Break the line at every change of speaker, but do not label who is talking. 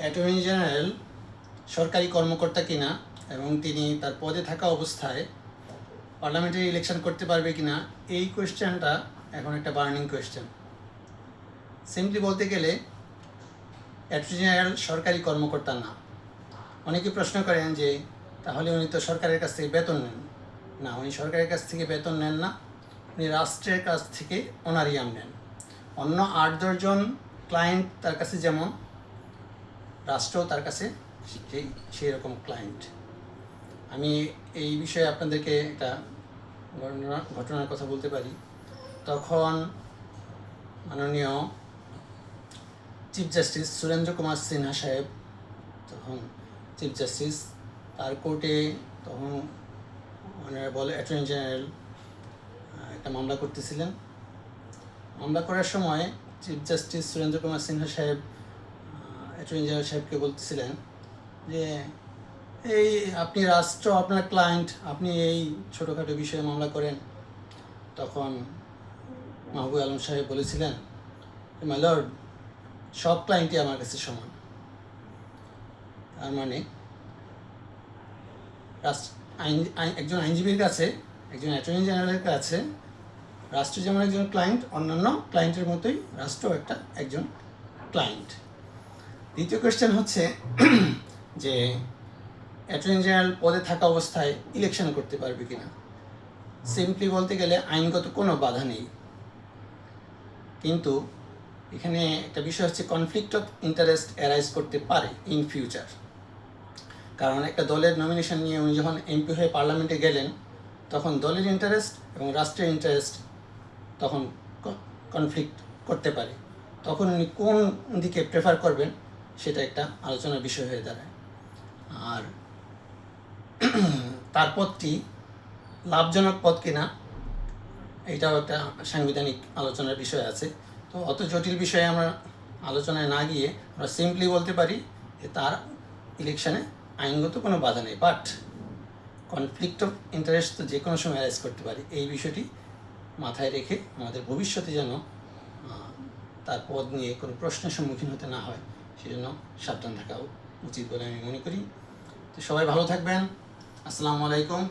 Attorney general সরকারি কর্মকর্তা কিনা এবং তিনি তার পদে থাকা অবস্থায় পার্লামেন্টারি ইলেকশন করতে পারবে কিনা, এই কোয়েশ্চেনটা এখন একটা বার্নিং কোয়েশ্চেন। সিম্পলি বলতে গেলে অ্যাটর্নি জেনারেল সরকারি কর্মকর্তা না। অনেকে প্রশ্ন করেন যে তাহলে উনি তো সরকারের কাছ থেকে বেতন নেন। না, উনি সরকারের কাছ থেকে বেতন নেন না, উনি রাষ্ট্রের কাছ থেকে অনারিয়াম নেন। অন্য 8-10 জন ক্লায়েন্ট তার কাছে যেমন, রাষ্ট্রও তার কাছে সেই রকম ক্লায়েন্ট। আমি এই বিষয়ে আপনাদেরকে একটা ঘটনার কথা বলতে পারি। তখন মাননীয় চিফ জাস্টিস সুরেন্দ্র কুমার সিনহা সাহেব, তখন চিফ জাস্টিস, তার কোর্টে তখন অনারেবল অ্যাটর্নি জেনারেল একটা মামলা করতেছিলেন। মামলা করার সময় চিফ জাস্টিস সুরেন্দ্র কুমার সিনহা সাহেব অ্যাটর্নি জেনারেল সাহেবকে বলতেছিলেন যে এই আপনি রাষ্ট্র, আপনার ক্লায়েন্ট, আপনি এই ছোটোখাটো বিষয়ে মামলা করেন। তখন মাহবুব আলম সাহেব বলেছিলেন, মাই লর্ড, সব ক্লায়েন্টই আমার কাছে সমান। তার মানে একজন আইনজীবীর কাছে, একজন অ্যাটর্নি জেনারেলের কাছে রাষ্ট্র যেমন একজন ক্লায়েন্ট, অন্যান্য ক্লায়েন্টের মতোই রাষ্ট্র একজন ক্লায়েন্ট। দ্বিতীয় কোয়েশ্চেন হচ্ছে যে অ্যাটর্নি জেনারেল পদে থাকা অবস্থায় ইলেকশন করতে পারবে কিনা। সিম্পলি বলতে গেলে আইনগত কোনো বাধা নেই, কিন্তু এখানে একটা বিষয় হচ্ছে কনফ্লিক্ট অফ ইন্টারেস্ট অ্যারাইজ করতে পারে ইন ফিউচার। কারণ একটা দলের নমিনেশন নিয়ে উনি যখন এমপি হয়ে পার্লামেন্টে গেলেন, তখন দলের ইন্টারেস্ট এবং রাষ্ট্রের ইন্টারেস্ট তখন কনফ্লিক্ট করতে পারে। তখন উনি কোন দিকে প্রেফার করবেন সেটা একটা আলোচনার বিষয় হয়ে দাঁড়ায়। আর তার পদটি লাভজনক পদ কিনা, এটাও একটা সাংবিধানিক আলোচনার বিষয় আছে। তো অত জটিল বিষয়ে আমরা আলোচনায় না গিয়ে আমরা সিম্পলি বলতে পারি যে তার ইলেকশনে আইনগত কোনো বাধা নেই, বাট কনফ্লিক্ট অফ ইন্টারেস্ট তো যে কোনো সময় অ্যারেজ করতে পারি। এই বিষয়টি মাথায় রেখে আমাদের ভবিষ্যতে যেন তার পদ নিয়ে কোনো প্রশ্নের সম্মুখীন হতে না হয়, সেজন্য সাবধান থাকা উচিত বলে আমি মনে করি। তো সবাই ভালো থাকবেন। আসসালামু আলাইকুম।